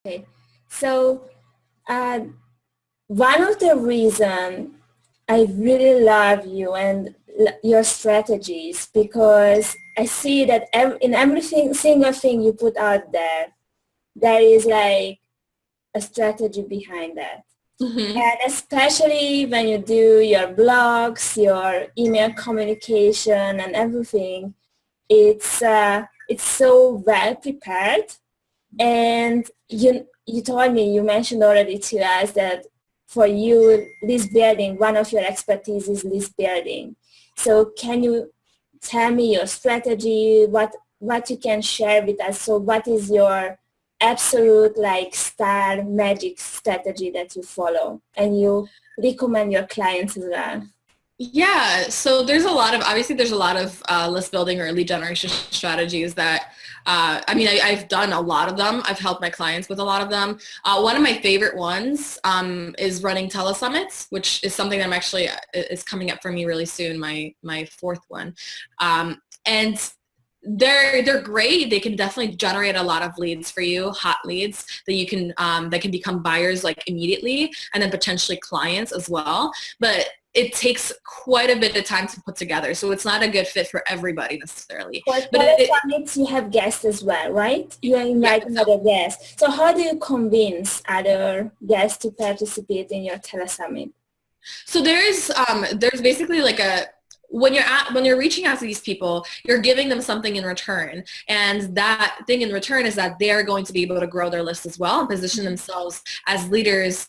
Okay. So uh, one of the reason I really love you and your strategies because I see that in everything single thing you put out there, there is like a strategy behind that. Mm-hmm. And especially when you do your blogs, your email communication and everything, it's so well prepared. And you told me, you mentioned already to us that for you, list building, one of your expertise is list building. So can you tell me your strategy, what you can share with us? So what is your absolute like star magic strategy that you follow and you recommend your clients as well? Yeah, so obviously there's a lot of list building or lead generation strategies that, I've done a lot of them. I've helped my clients with a lot of them. One of my favorite ones is running telesummits, which is something that is coming up for me really soon, my fourth one. And they're great. They can definitely generate a lot of leads for you, hot leads that can become buyers like immediately, and then potentially clients as well. But it takes quite a bit of time to put together, so it's not a good fit for everybody necessarily. For But telephonics, you have guests as well, right? You are yeah, inviting other guests. So how do you convince other guests to participate in your telesummit? so there's basically like when you're reaching out to these people, you're giving them something in return. And that thing in return is that they're going to be able to grow their list as well and position themselves as leaders,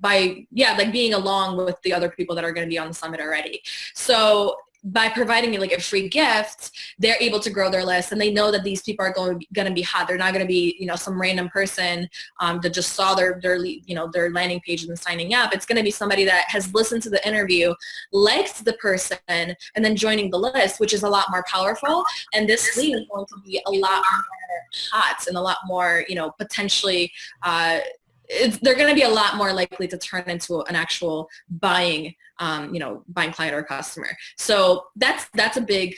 by like being along with the other people that are going to be on the summit already. So by providing like a free gift, they're able to grow their list, and they know that these people are going to be hot. They're not going to be, some random person that just saw their landing page and signing up. It's going to be somebody that has listened to the interview, liked the person, and then joining the list, which is a lot more powerful. And this lead is going to be a lot more hot and a lot more, potentially they're going to be a lot more likely to turn into an actual buying client or customer. So that's a big,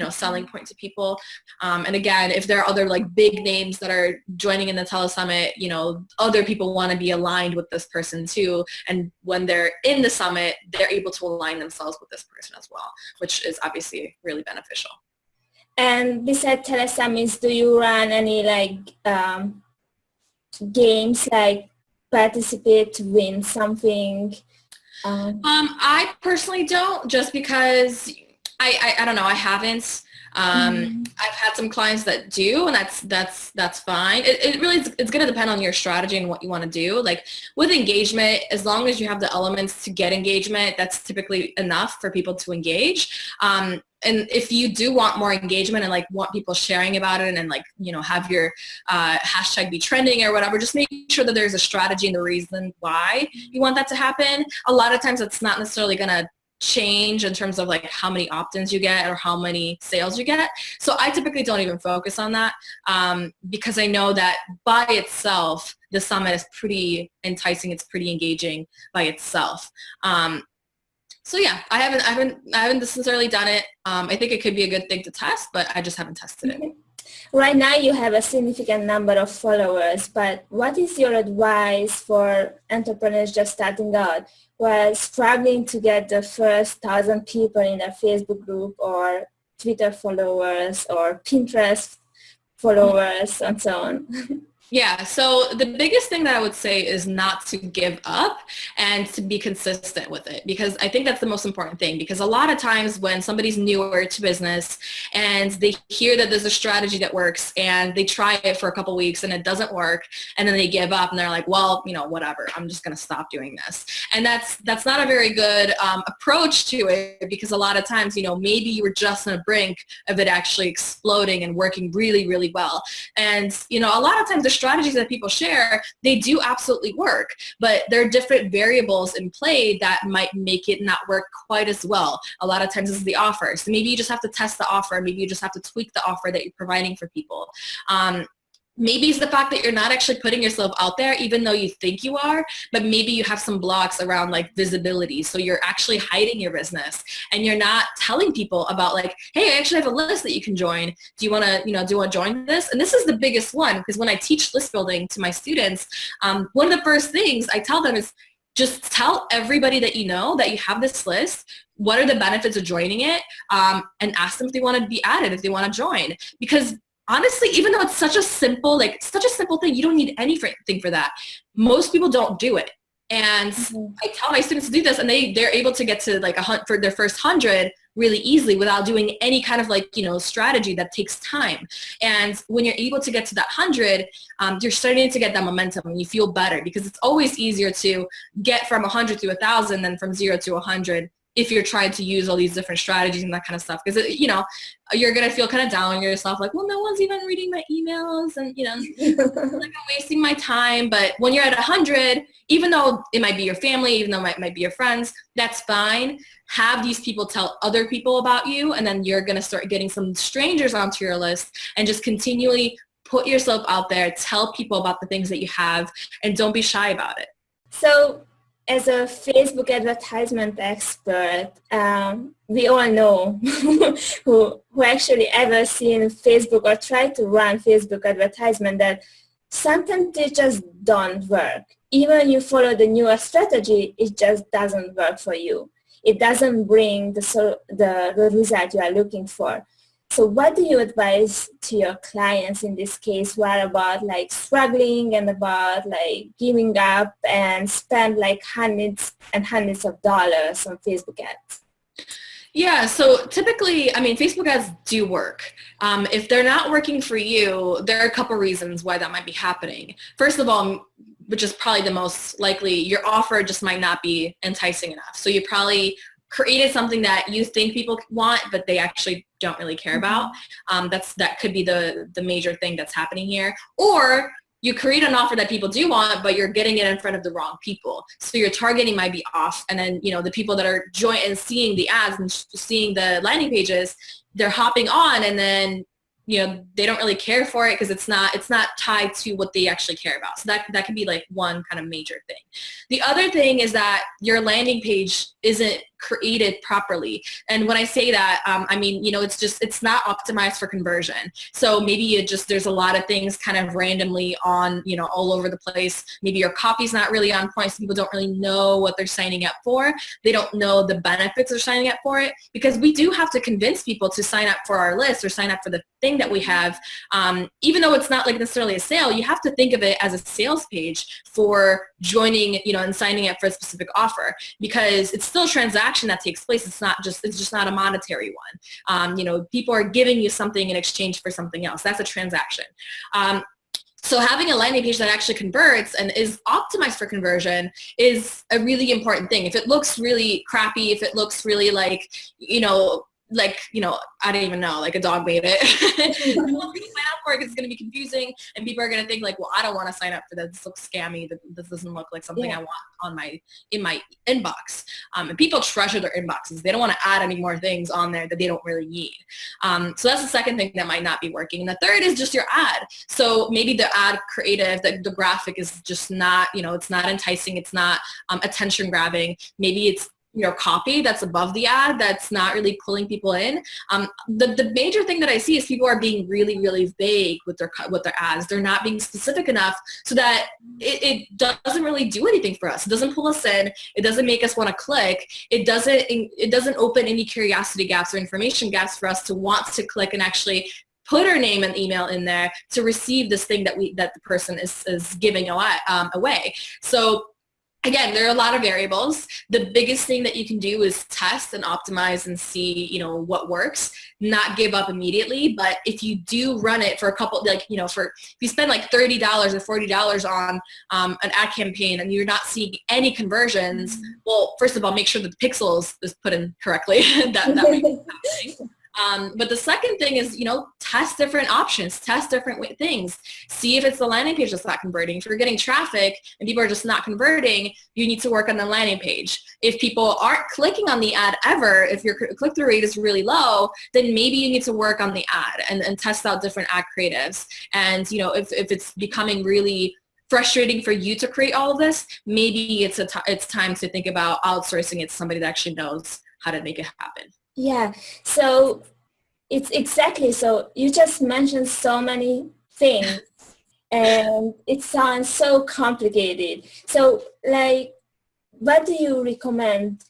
selling point to people. And again, if there are other like big names that are joining in the telesummit, other people want to be aligned with this person too. And when they're in the summit, they're able to align themselves with this person as well, which is obviously really beneficial. And besides telesummits, do you run any games like participate to win something? I personally don't, just because I don't know, I haven't. I've had some clients that do, and that's fine. It really it's going to depend on your strategy and what you want to do. Like with engagement, as long as you have the elements to get engagement, that's typically enough for people to engage. And if you do want more engagement and like want people sharing about it and have your hashtag be trending or whatever, just make sure that there's a strategy and the reason why you want that to happen. A lot of times it's not necessarily going to change in terms of like how many opt-ins you get or how many sales you get. So I typically don't even focus on that because I know that by itself, the summit is pretty enticing. It's pretty engaging by itself. So yeah, I haven't necessarily done it. I think it could be a good thing to test, but I just haven't tested it. Right now you have a significant number of followers, but what is your advice for entrepreneurs just starting out who are struggling to get the first 1,000 people in their Facebook group or Twitter followers or Pinterest followers and so on? Yeah, so the biggest thing that I would say is not to give up and to be consistent with it, because I think that's the most important thing. Because a lot of times when somebody's newer to business and they hear that there's a strategy that works and they try it for a couple weeks and it doesn't work, and then they give up and they're like, well, whatever, I'm just going to stop doing this. And that's not a very good approach to it, because a lot of times, maybe you were just on the brink of it actually exploding and working really, really well. And, a lot of times the strategies that people share, they do absolutely work, but there are different variables in play that might make it not work quite as well. A lot of times it's the offer. So maybe you just have to test the offer. Maybe you just have to tweak the offer that you're providing for people. Maybe it's the fact that you're not actually putting yourself out there, even though you think you are, but maybe you have some blocks around like visibility. So you're actually hiding your business and you're not telling people about like, hey, I actually have a list that you can join. Do you want to, do you want to join this? And this is the biggest one, because when I teach list building to my students, one of the first things I tell them is just tell everybody that you know that you have this list. What are the benefits of joining it? And ask them if they want to be added, if they want to join. Because honestly, even though it's such a simple thing, you don't need anything for that. Most people don't do it. And I tell my students to do this, and they're able to get to like for their first 100 really easily without doing any kind of like, strategy that takes time. And when you're able to get to that 100, you're starting to get that momentum and you feel better, because it's always easier to get from 100 to 1,000 than from 0 to 100 if you're trying to use all these different strategies and that kind of stuff. Because, you're going to feel kind of down on yourself, like, well, no one's even reading my emails and, like I'm wasting my time. But when you're at 100, even though it might be your family, even though it might be your friends, that's fine. Have these people tell other people about you, and then you're going to start getting some strangers onto your list, and just continually put yourself out there, tell people about the things that you have, and don't be shy about it. So as a Facebook advertisement expert, we all know who actually ever seen Facebook or tried to run Facebook advertisement, that sometimes they just don't work. Even you follow the newer strategy, it just doesn't work for you. It doesn't bring the result you are looking for. So what do you advise to your clients in this case who are about like struggling and about like giving up and spend like hundreds and hundreds of dollars on Facebook ads? Yeah, so typically, Facebook ads do work. If they're not working for you, there are a couple reasons why that might be happening. First of all, which is probably the most likely, your offer just might not be enticing enough. So you probably created something that you think people want, but they actually don't really care about. That could be the major thing that's happening here. Or you create an offer that people do want, but you're getting it in front of the wrong people. So your targeting might be off. And then, the people that are and seeing the ads and seeing the landing pages, they're hopping on, and then they don't really care for it because it's not tied to what they actually care about. So that could be like one kind of major thing. The other thing is that your landing page isn't created properly. And when I say that, it's not optimized for conversion. So maybe there's a lot of things kind of randomly on, all over the place. Maybe your copy's not really on point, so people don't really know what they're signing up for. They don't know the benefits of signing up for it, because we do have to convince people to sign up for our list or sign up for the thing that we have. Even though it's not like necessarily a sale, you have to think of it as a sales page for joining, and signing up for a specific offer, because it's still a transaction that takes place. It's just not a monetary one. People are giving you something in exchange for something else. That's a transaction. So having a landing page that actually converts and is optimized for conversion is a really important thing. If it looks really crappy, if it looks really like, I don't even know, like a dog made it. People are going to sign up for it because it's going to be confusing, and people are going to think like, well, I don't want to sign up for that. This looks scammy. This doesn't look like something I want in my inbox. And people treasure their inboxes. They don't want to add any more things on there that they don't really need. So that's the second thing that might not be working. And the third is just your ad. So maybe the ad creative, the graphic is just not, it's not enticing. It's not attention grabbing. Maybe it's your copy that's above the ad that's not really pulling people in. The major thing that I see is people are being really, really vague with their ads. They're not being specific enough so that it doesn't really do anything for us. It doesn't pull us in. It doesn't make us want to click. It doesn't open any curiosity gaps or information gaps for us to want to click and actually put our name and email in there to receive this thing that the person is giving away. So again, there are a lot of variables. The biggest thing that you can do is test and optimize and see, what works, not give up immediately. But if you do run it for a couple, if you spend like $30 or $40 on an ad campaign and you're not seeing any conversions, well, first of all, make sure that the pixels is put in correctly. that might be happening. But the second thing is, test different options, test different things. See if it's the landing page that's not converting. If you're getting traffic and people are just not converting, you need to work on the landing page. If people aren't clicking on the ad ever, if your click-through rate is really low, then maybe you need to work on the ad and test out different ad creatives. And, if it's becoming really frustrating for you to create all of this, maybe it's time to think about outsourcing it to somebody that actually knows how to make it happen. Yeah, so it's exactly, so you just mentioned so many things and it sounds so complicated. So like, what do you recommend?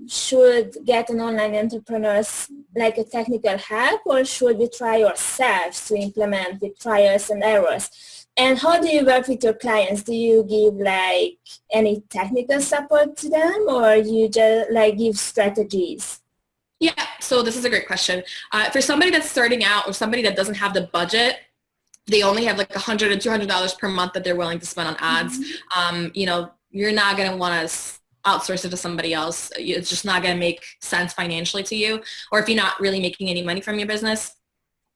Should get an online entrepreneurs like a technical help, or should we try ourselves to implement with trials and errors? And how do you work with your clients? Do you give like any technical support to them, or you just like give strategies? Yeah, so this is a great question. For somebody that's starting out or somebody that doesn't have the budget, they only have like $100 and $200 per month that they're willing to spend on ads. You're not going to want to outsource it to somebody else. It's just not going to make sense financially to you. Or if you're not really making any money from your business,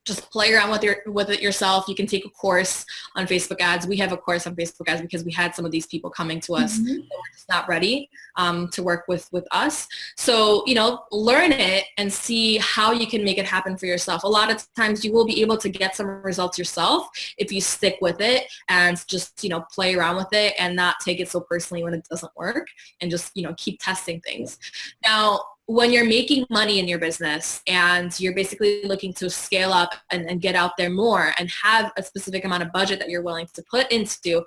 just play around with it yourself. You can take a course on Facebook ads. We have a course on Facebook ads because we had some of these people coming to us that were just not ready to work with us. So, learn it and see how you can make it happen for yourself. A lot of times you will be able to get some results yourself if you stick with it and just, play around with it and not take it so personally when it doesn't work, and just, keep testing things. Now, when you're making money in your business and you're basically looking to scale up and get out there more and have a specific amount of budget that you're willing to put into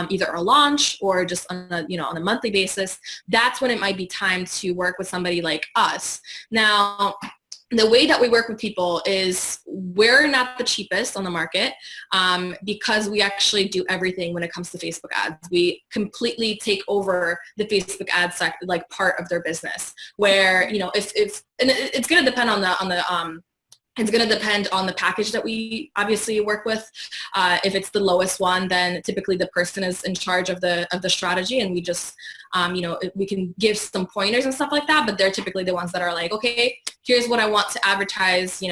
either a launch or just on a monthly basis, that's when it might be time to work with somebody like us. Now, the way that we work with people is we're not the cheapest on the market because we actually do everything when it comes to Facebook ads. We completely take over the Facebook ad like part of their business, where if and it's going to depend on the it's going to depend on the package that we obviously work with. If it's the lowest one, then typically the person is in charge of the strategy, and we just, we can give some pointers and stuff like that. But they're typically the ones that are like, okay, here's what I want to advertise.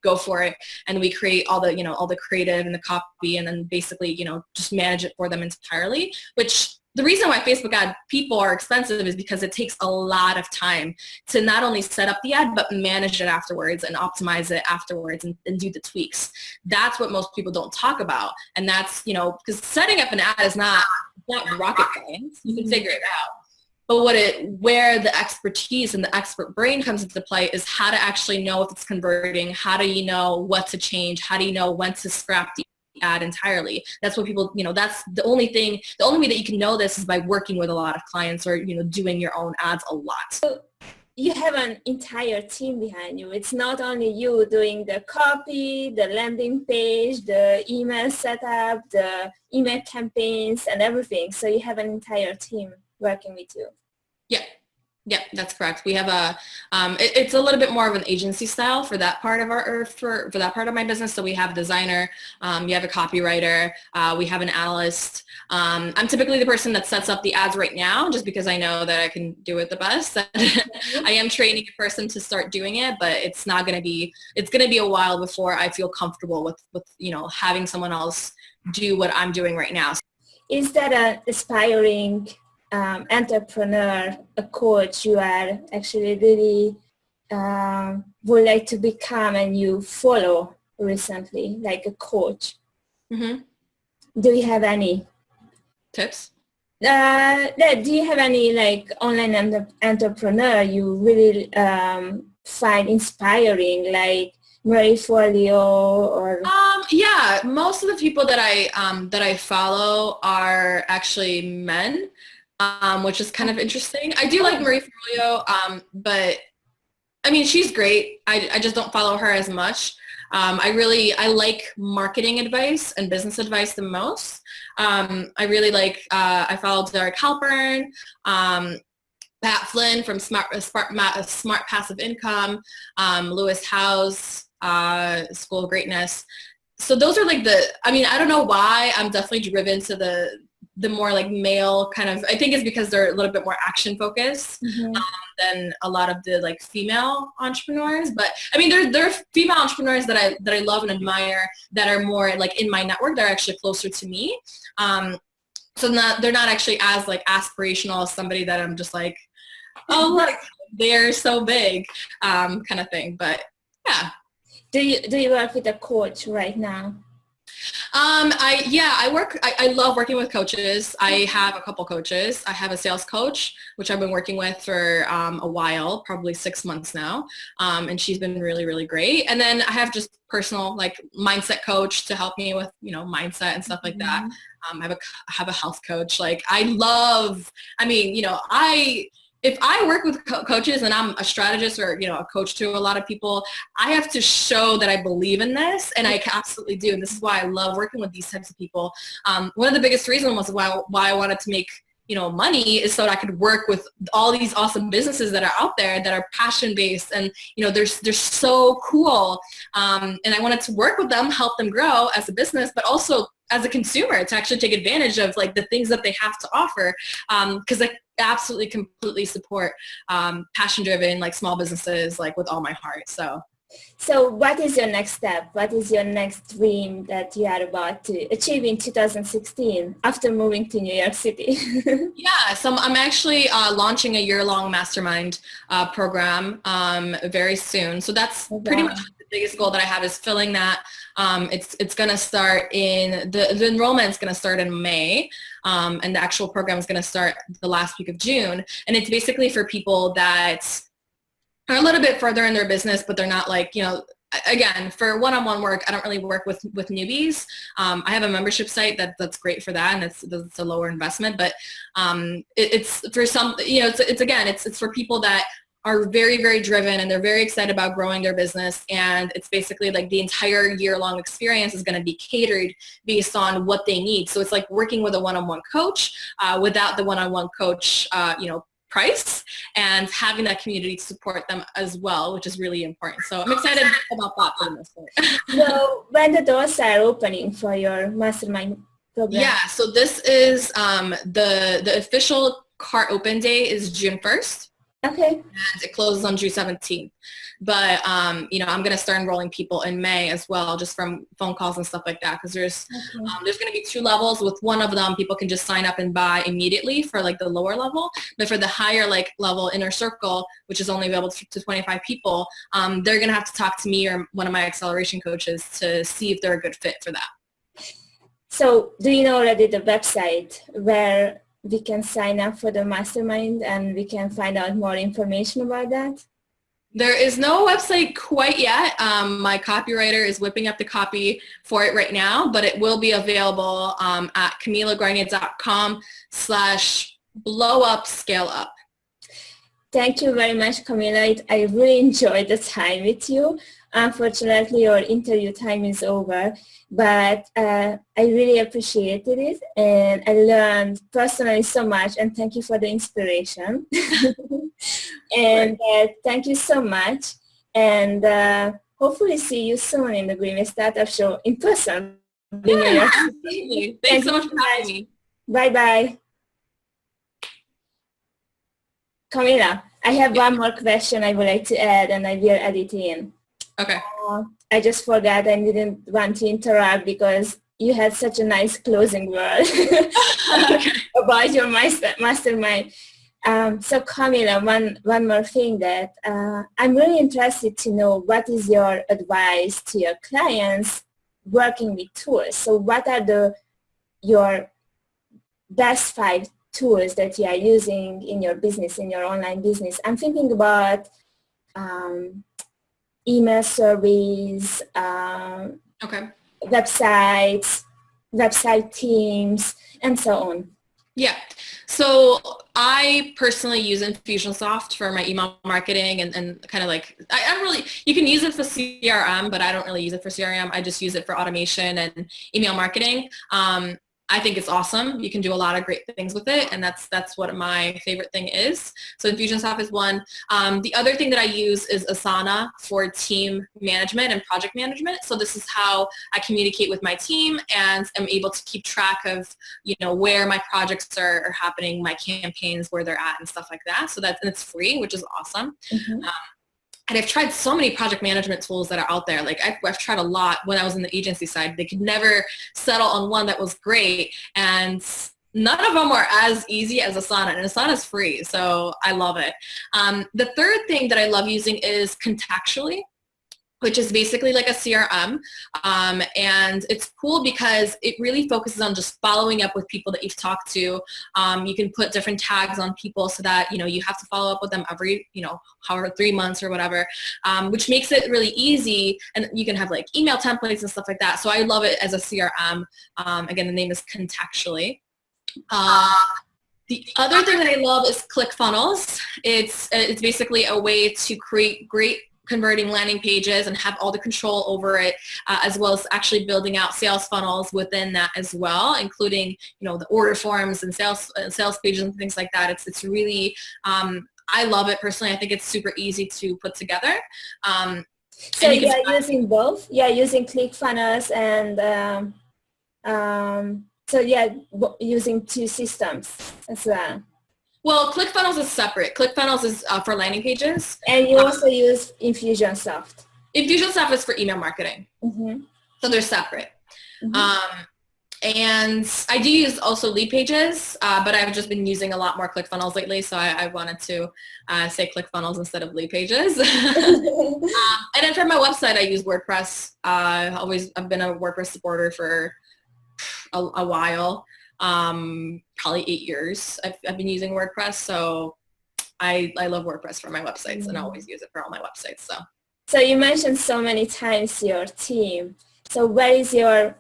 Go for it. And we create all the creative and the copy, and then basically, just manage it for them entirely. Which the reason why Facebook ad people are expensive is because it takes a lot of time to not only set up the ad, but manage it afterwards and optimize it afterwards and do the tweaks. That's what most people don't talk about. And that's, because setting up an ad is not rocket science. You can figure it out. But where the expertise and the expert brain comes into play is how to actually know if it's converting. How do you know what to change? How do you know when to scrap the ad entirely? That's what people, that's the only way that you can know this is by working with a lot of clients or, doing your own ads a lot. So you have an entire team behind you. It's not only you doing the copy, the landing page, the email setup, the email campaigns and everything. So you have an entire team working with you. Yeah, that's correct. We have it's a little bit more of an agency style for that part of for that part of my business. So we have a designer, we have a copywriter, we have an analyst. I'm typically the person that sets up the ads right now, just because I know that I can do it the best. I am training a person to start doing it, but it's going to be a while before I feel comfortable with having someone else do what I'm doing right now. Is that an aspiring entrepreneur, a coach you are actually really would like to become and you follow recently, like a coach? Mm-hmm. Do you have any tips? Do you have any like online entrepreneur you really find inspiring, like Marie Folio or? Yeah, most of the people that I follow are actually men. Which is kind of interesting. I do like Marie Forleo, but I mean, she's great. I just don't follow her as much. I like marketing advice and business advice the most. I really like, I follow Derek Halpern, Pat Flynn from Smart Passive Income, Lewis Howes, School of Greatness. So those are like I don't know why I'm definitely driven to the more like male kind of, I think it's because they're a little bit more action focused than a lot of the like female entrepreneurs. But I mean, there are female entrepreneurs that I love and admire that are more like in my network. They're actually closer to me. So they're not actually as like aspirational as somebody that I'm just like, oh look, they're so big, kind of thing. But yeah. Do you work with a coach right now? I love working with coaches. I have a couple coaches. I have a sales coach, which I've been working with for a while, probably 6 months now. And she's been really, really great. And then I have just personal like mindset coach to help me with, mindset and stuff like that. I have a health coach. Like if I work with coaches and I'm a strategist or, a coach to a lot of people, I have to show that I believe in this, and I absolutely do. And this is why I love working with these types of people. One of the biggest reasons was why I wanted to make, money is so that I could work with all these awesome businesses that are out there that are passion-based and, they're so cool. And I wanted to work with them, help them grow as a business, but also as a consumer to actually take advantage of like the things that they have to offer. Because I absolutely completely support passion-driven like small businesses like with all my heart. So what is your next step? What is your next dream that you are about to achieve in 2016 after moving to New York City? Yeah, so I'm actually launching a year-long mastermind program very soon. So that's pretty much the biggest goal that I have is filling that. It's going to start the enrollment's going to start in May, and the actual program is going to start the last week of June. And it's basically for people that are a little bit further in their business, but they're not like, again, for one-on-one work, I don't really work with newbies. I have a membership site that's great for that, and it's a lower investment, but it's for some, it's for people that are very, very driven and they're very excited about growing their business. And it's basically like the entire year-long experience is going to be catered based on what they need. So it's like working with a one-on-one coach without the one-on-one coach, price, and having that community to support them as well, which is really important. So I'm excited about that for the most part. So when the doors are opening for your mastermind program? Yeah, so this is the official cart open day is June 1st. Okay. And it closes on June 17th. But, I'm going to start enrolling people in May as well, just from phone calls and stuff like that. Because there's going to be 2 levels. With one of them, people can just sign up and buy immediately for like the lower level. But for the higher like level inner circle, which is only available to 25 people, they're going to have to talk to me or one of my acceleration coaches to see if they're a good fit for that. So do you know already the website where we can sign up for the mastermind and we can find out more information about that? There is no website quite yet. My copywriter is whipping up the copy for it right now, but it will be available at KamilaGrania.com/blowupscaleup. Thank you very much, Kamila. I really enjoyed the time with you. Unfortunately, your interview time is over, but I really appreciated it, and I learned personally so much, and thank you for the inspiration. And thank you so much, and hopefully see you soon in the Green Startup Show in person. Yeah, absolutely. Thanks so much for having me. Bye-bye. Kamila, I have one more question I would like to add, and I will add it in. Okay. I just forgot. I didn't want to interrupt because you had such a nice closing word about your mastermind. So Kamila, one more thing that I'm really interested to know, what is your advice to your clients working with tools? So what are your best 5 tools that you are using in your business, in your online business? I'm thinking about email surveys, websites, website teams, and so on. Yeah. So I personally use Infusionsoft for my email marketing and kind of like, you can use it for CRM, but I don't really use it for CRM. I just use it for automation and email marketing. I think it's awesome. You can do a lot of great things with it, and that's what my favorite thing is. So Infusionsoft is one. The other thing that I use is Asana for team management and project management. So this is how I communicate with my team and am able to keep track of, where my projects are happening, my campaigns, where they're at, and stuff like that. So and it's free, which is awesome. Mm-hmm. And I've tried so many project management tools that are out there. Like I've tried a lot when I was in the agency side. They could never settle on one that was great. And none of them are as easy as Asana. And Asana is free, so I love it. The third thing that I love using is Contactually, which is basically like a CRM. And it's cool because it really focuses on just following up with people that you've talked to. You can put different tags on people so that, you have to follow up with them every, however, 3 months or whatever, which makes it really easy. And you can have like email templates and stuff like that. So I love it as a CRM. Again, the name is Contactually. The other thing that I love is ClickFunnels. It's basically a way to create great converting landing pages and have all the control over it, as well as actually building out sales funnels within that as well, including, the order forms and sales pages and things like that. It's really, I love it personally. I think it's super easy to put together. So you're using both? Yeah, using ClickFunnels and using two systems as well. Well, ClickFunnels is separate. ClickFunnels is for landing pages. And you also use Infusionsoft. Infusionsoft is for email marketing. Mm-hmm. So they're separate. Mm-hmm. And I do use also lead pages, but I've just been using a lot more ClickFunnels lately, so I wanted to say ClickFunnels instead of lead pages. And then for my website, I use WordPress. I've been a WordPress supporter for a while. Probably 8 years I've been using WordPress, so I love WordPress for my websites, and I always use it for all my websites. So you mentioned so many times your team. So where is your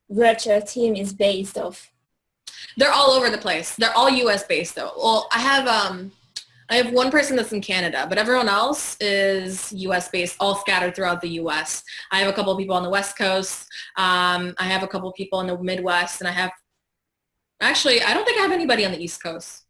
virtual team is based off? They're all over the place. They're all US based though. Well, I have one person that's in Canada, but everyone else is US based, all scattered throughout the US. I have a couple of people on the West Coast. I have a couple of people in the Midwest, and I don't think I have anybody on the East Coast.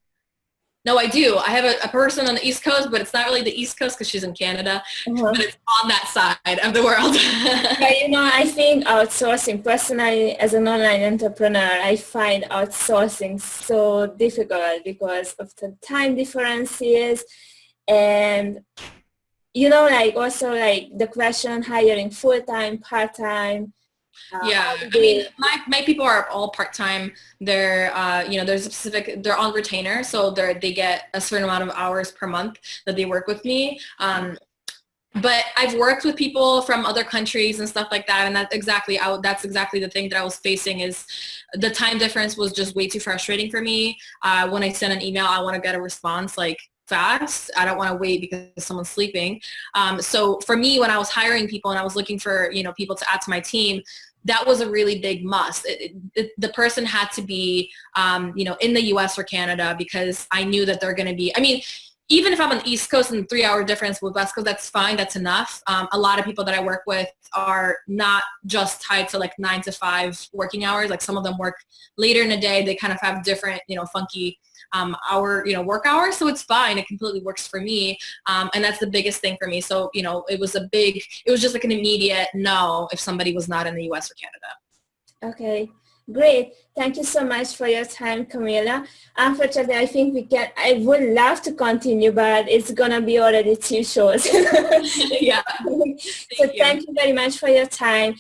No, I do. I have a person on the East Coast, but it's not really the East Coast because she's in Canada, but it's on that side of the world. Yeah, I think outsourcing, personally, as an online entrepreneur, I find outsourcing so difficult because of the time differences and, also the question hiring full-time, part-time. Yeah, I mean, my people are all part-time. They're, they're on retainer, so they get a certain amount of hours per month that they work with me. But I've worked with people from other countries and stuff like that, and that's exactly the thing that I was facing is the time difference was just way too frustrating for me. When I send an email, I want to get a response fast. I don't want to wait because someone's sleeping. So for me, when I was hiring people and I was looking for, people to add to my team, that was a really big must. The person had to be, in the US or Canada, because I knew that they're going to be, even if I'm on the East Coast and 3-hour difference with West Coast, that's fine. That's enough. A lot of people that I work with are not just tied to 9 to 5 working hours. Some of them work later in the day. They kind of have different, funky work hours. So it's fine. It completely works for me. And that's the biggest thing for me. So, it was just an immediate no if somebody was not in the US or Canada. Okay, great. Thank you so much for your time, Kamila. Unfortunately, I think I would love to continue, but it's going to be already 2 shows. Yeah. So thank you very much for your time.